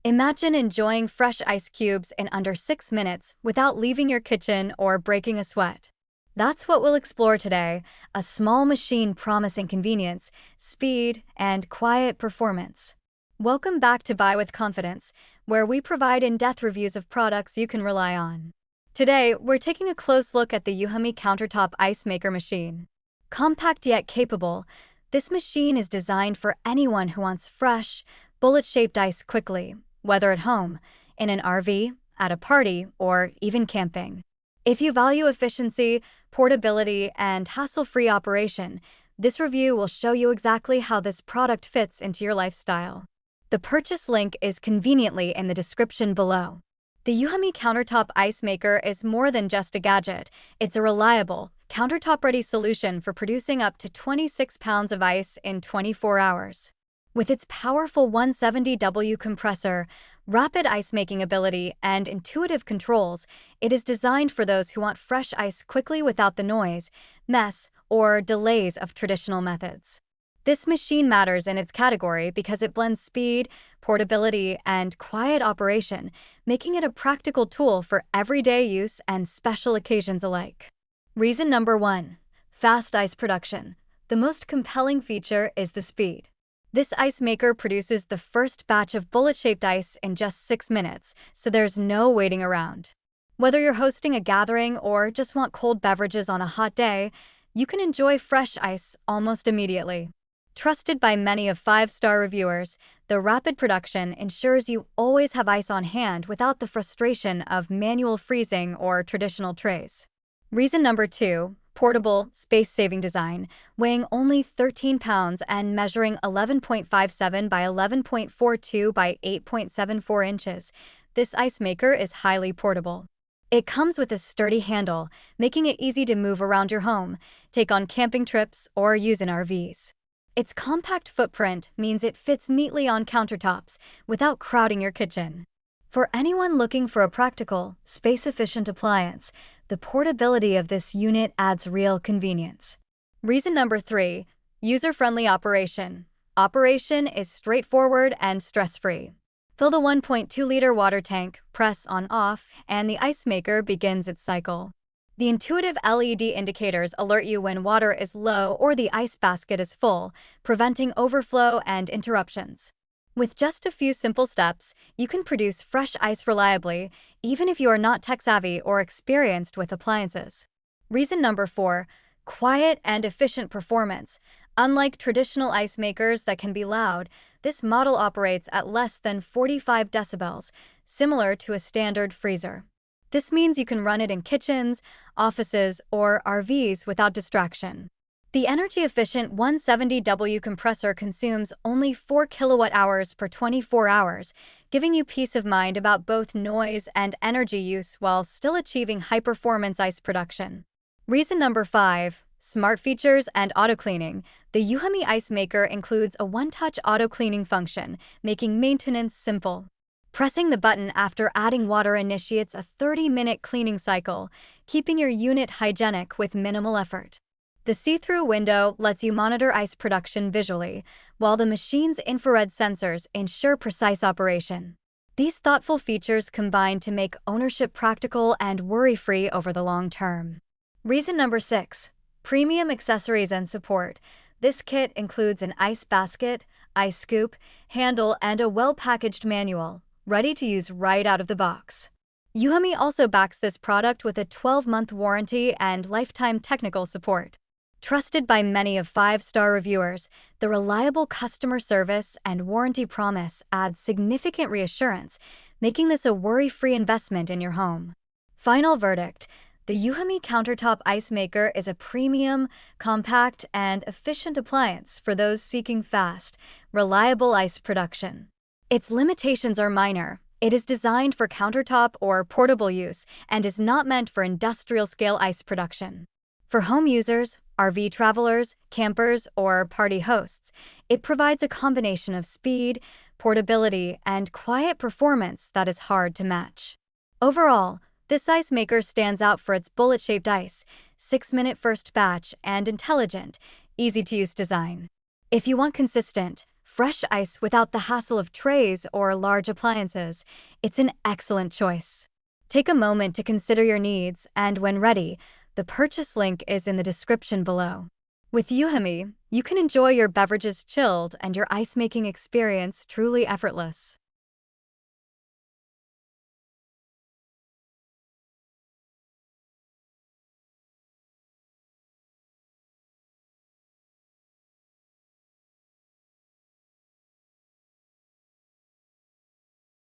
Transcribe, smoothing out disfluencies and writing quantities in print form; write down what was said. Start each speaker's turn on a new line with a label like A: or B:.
A: Imagine enjoying fresh ice cubes in under 6 minutes without leaving your kitchen or breaking a sweat. That's what we'll explore today, a small machine promising convenience, speed, and quiet performance. Welcome back to Buy with Confidence, where we provide in-depth reviews of products you can rely on. Today, we're taking a close look at the Euhomy Countertop Ice Maker machine. Compact yet capable, this machine is designed for anyone who wants fresh, bullet-shaped ice quickly, whether at home, in an RV, at a party, or even camping. If you value efficiency, portability, and hassle-free operation, this review will show you exactly how this product fits into your lifestyle. The purchase link is conveniently in the description below. The Euhomy Countertop Ice Maker is more than just a gadget. It's a reliable, countertop-ready solution for producing up to 26 pounds of ice in 24 hours. With its powerful 170W compressor, rapid ice-making ability, and intuitive controls, it is designed for those who want fresh ice quickly without the noise, mess, or delays of traditional methods. This machine matters in its category because it blends speed, portability, and quiet operation, making it a practical tool for everyday use and special occasions alike. Reason number 1. Fast ice production. The most compelling feature is the speed. This ice maker produces the first batch of bullet-shaped ice in just 6 minutes, so there's no waiting around. Whether you're hosting a gathering or just want cold beverages on a hot day, you can enjoy fresh ice almost immediately. Trusted by many of 5-star reviewers, the rapid production ensures you always have ice on hand without the frustration of manual freezing or traditional trays. Reason number 2. Portable, space-saving design. Weighing only 13 pounds and measuring 11.57 by 11.42 by 8.74 inches, this ice maker is highly portable. It comes with a sturdy handle, making it easy to move around your home, take on camping trips, or use in RVs. Its compact footprint means it fits neatly on countertops without crowding your kitchen. For anyone looking for a practical, space-efficient appliance, the portability of this unit adds real convenience. Reason number 3. User-friendly operation. Operation is straightforward and stress-free. Fill the 1.2-liter water tank, press on-off, and the ice maker begins its cycle. The intuitive LED indicators alert you when water is low or the ice basket is full, preventing overflow and interruptions. With just a few simple steps, you can produce fresh ice reliably, even if you are not tech-savvy or experienced with appliances. Reason number 4. Quiet and efficient performance. Unlike traditional ice makers that can be loud, this model operates at less than 45 decibels, similar to a standard freezer. This means you can run it in kitchens, offices, or RVs without distraction. The energy-efficient 170W compressor consumes only 4 kilowatt-hours per 24 hours, giving you peace of mind about both noise and energy use while still achieving high-performance ice production. Reason number 5. Smart features and auto-cleaning. The Euhomy Ice Maker includes a one-touch auto-cleaning function, making maintenance simple. Pressing the button after adding water initiates a 30-minute cleaning cycle, keeping your unit hygienic with minimal effort. The see-through window lets you monitor ice production visually, while the machine's infrared sensors ensure precise operation. These thoughtful features combine to make ownership practical and worry-free over the long term. Reason number 6. Premium accessories and support. This kit includes an ice basket, ice scoop, handle, and a well-packaged manual, ready to use right out of the box. Euhomy also backs this product with a 12-month warranty and lifetime technical support. Trusted by many of 5-star reviewers, the reliable customer service and warranty promise add significant reassurance, making this a worry-free investment in your home. Final verdict: the Euhomy Countertop Ice Maker is a premium, compact, and efficient appliance for those seeking fast, reliable ice production. Its limitations are minor. It is designed for countertop or portable use and is not meant for industrial-scale ice production. For home users, RV travelers, campers, or party hosts, it provides a combination of speed, portability, and quiet performance that is hard to match. Overall, this ice maker stands out for its bullet-shaped ice, 6-minute first batch, and intelligent, easy-to-use design. If you want consistent, fresh ice without the hassle of trays or large appliances. It's an excellent choice. Take a moment to consider your needs, and when ready, the purchase link is in the description below. With Euhomy, you can enjoy your beverages chilled and your ice making experience truly effortless.